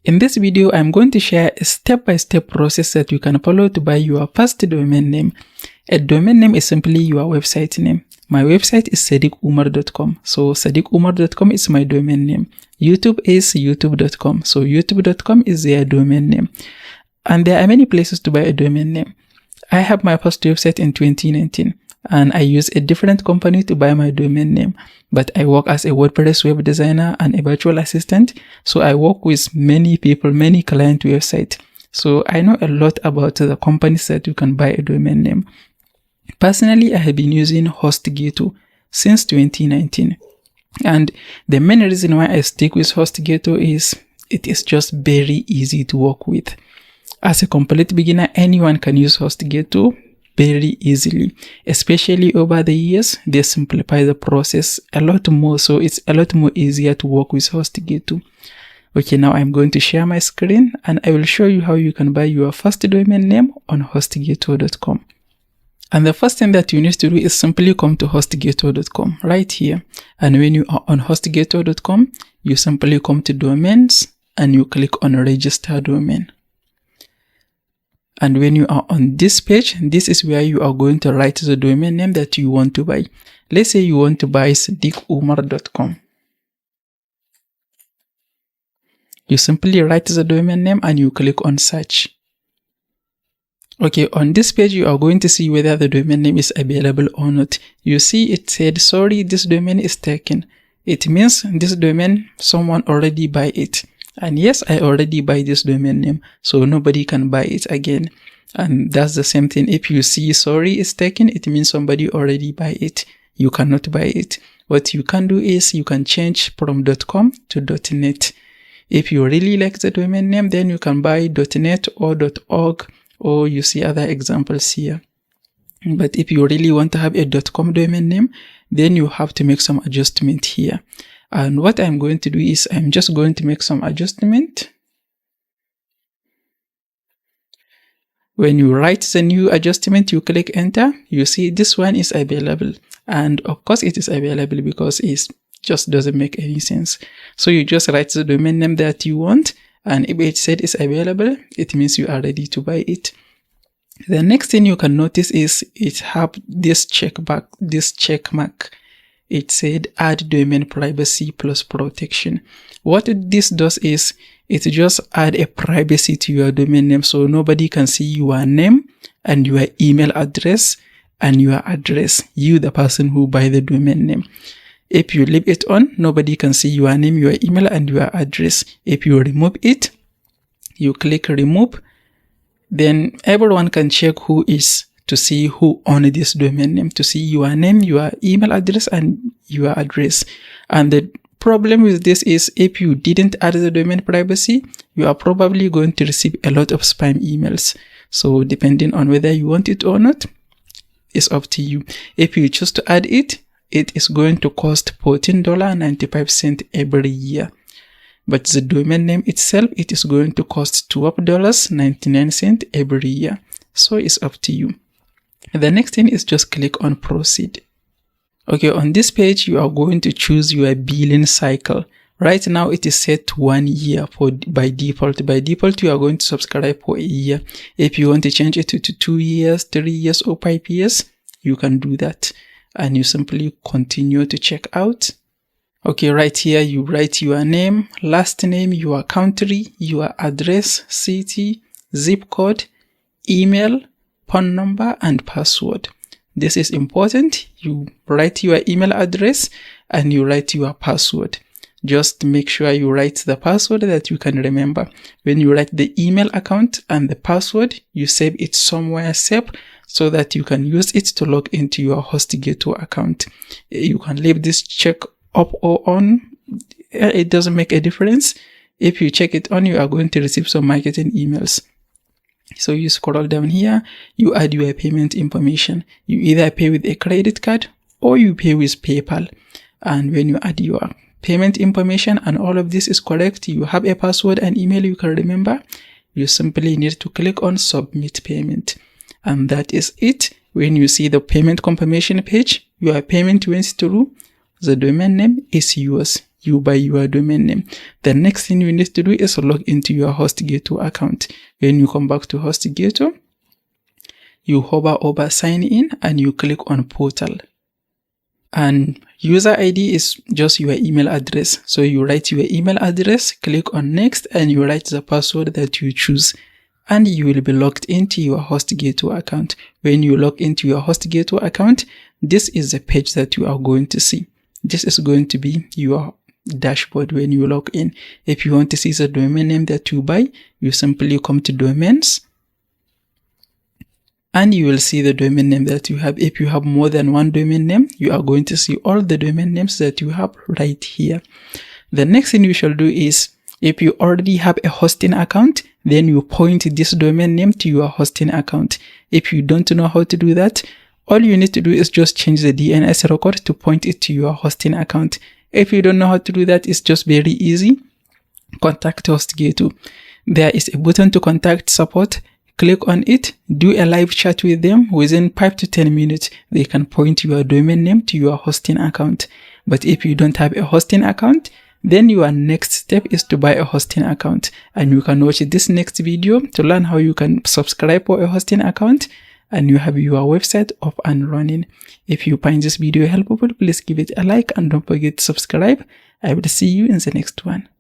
In this video, I'm going to share a step-by-step process that you can follow to buy your first domain name. A domain name is simply your website name. My website is sadiqumar.com. So sadiqumar.com is my domain name. YouTube is youtube.com. So youtube.com is their domain name. And there are many places to buy a domain name. I have my first website in 2019. And I use a different company to buy my domain name. But I work as a WordPress web designer and a virtual assistant. So I work with many people, many client websites. So I know a lot about the companies that you can buy a domain name. Personally, I have been using HostGator since 2019. And the main reason why I stick with HostGator is it is just very easy to work with. As a complete beginner, anyone can use HostGator very easily. Especially over the years, they simplify the process a lot more, so it's a lot more easier to work with HostGator. Okay, now I'm going to share my screen and I will show you how you can buy your first domain name on HostGator.com. And the first thing that you need to do is simply come to HostGator.com right here. And when you are on HostGator.com, you simply come to domains and you click on register domain. And when you are on this page, this is where you are going to write the domain name that you want to buy. Let's say you want to buy sadiqumar.com. You simply write the domain name and you click on search. Okay, on this page, you are going to see whether the domain name is available or not. You see it said, sorry, this domain is taken. It means this domain, someone already buy it. And yes, I already buy this domain name, so nobody can buy it again. And that's the same thing. If you see sorry is taken, it means somebody already buy it. You cannot buy it. What you can do is you can change from .com to .net. If you really like the domain name, then you can buy .net or .org, or you see other examples here. But if you really want to have a .com domain name, then you have to make some adjustment here. And what I'm going to do is I'm just going to make some adjustment. When you write the new adjustment, you click enter. You see this one is available. And of course it is available because it just doesn't make any sense. So you just write the domain name that you want. And if it said it's available, it means you are ready to buy it. The next thing you can notice is it have this check mark. It said add domain privacy plus protection. What this does is it just add a privacy to your domain name, so nobody can see your name and your email address and your address, you the person who buy the domain name. If you leave it on, nobody can see your name, your email and your address. If you remove it, you click remove, then everyone can check who is to see who owned this domain name, to see your name, your email address, and your address. And the problem with this is if you didn't add the domain privacy, you are probably going to receive a lot of spam emails. So depending on whether you want it or not, it's up to you. If you choose to add it, it is going to cost $14.95 every year. But the domain name itself, it is going to cost $12.99 every year. So it's up to you. The next thing is just click on proceed. Okay, on this page, you are going to choose your billing cycle. Right now, it is set to 1 year by default. By default, you are going to subscribe for a year. If you want to change it to 2 years, 3 years, or 5 years, you can do that. And you simply continue to check out. Okay, right here, you write your name, last name, your country, your address, city, zip code, email, phone number, and password. This is important. You write your email address and you write your password. Just make sure you write the password that you can remember. When you write the email account and the password, you save it somewhere safe so that you can use it to log into your HostGator account. You can leave this check up or on. It doesn't make a difference. If you check it on, you are going to receive some marketing emails. So you scroll down here, you add your payment information. You either pay with a credit card or you pay with PayPal. And when you add your payment information and all of this is correct, you have a password and email you can remember, you simply need to click on submit payment. And that is it. When you see the payment confirmation page, your payment went through, the domain name is yours. you buy your domain name. The next thing you need to do is log into your HostGator account. When you come back to HostGator, you hover over sign in and you click on portal. And user ID is just your email address. So you write your email address, click on next, and you write the password that you choose. And you will be logged into your HostGator account. When you log into your HostGator account, this is the page that you are going to see. This is going to be your dashboard when you log in. If you want to see the domain name that you buy, you simply come to domains and you will see the domain name that you have. If you have more than one domain name, you are going to see all the domain names that you have right here. The next thing you shall do is, if you already have a hosting account, then you point this domain name to your hosting account. If you don't know how to do that, all you need to do is just change the DNS record to point it to your hosting account. If you don't know how to do that, it's just very easy. Contact HostGator. There is a button to contact support. Click on it, do a live chat with them. Within 5 to 10 minutes, they can point your domain name to your hosting account. But if you don't have a hosting account, then your next step is to buy a hosting account. And you can watch this next video to learn how you can subscribe for a hosting account and you have your website up and running. If you find this video helpful, please give it a like and don't forget to subscribe. I will see you in the next one.